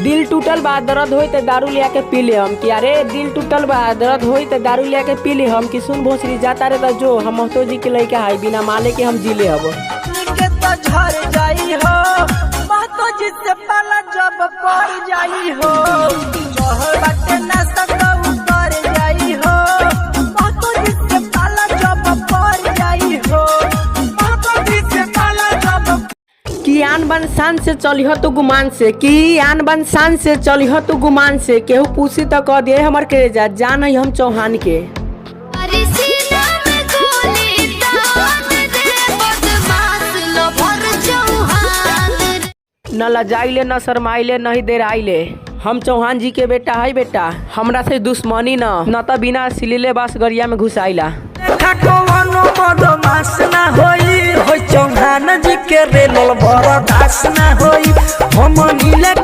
दिल टूटल बा दर्द होई त दारू लिया के पी ले हम कि अरे दिल टूटल बा दर्द होई त दारू लिया के पी ले हम कि सुन भोसरी जाता रे त जो हम महतो जी के लइका है बिना माले के हम जी ले हब के तो झर जाई हो महतो जी से पाला जब पड़ जाई हो जोहर बाटे ना सकऊ कर जाई हो महतो जी से पाला जब पड़ जाई हो महतो जी से पाला जब कि आन बन शान से चलिह तू गुमान से कि आन बन शान से चलिह तू गुमान से केहू पूछी तो कह दिए हमर के जा जान हम चौहान के न लजाइले न शरमाइले नहीं देर आइले हम चौहान जी के बेटा है बेटा हमरा से दुश्मनी न त बिना सिलीले बास गरिया में घुसाइला चौहान जी के रेल बड़ा दास ना होई हम नीले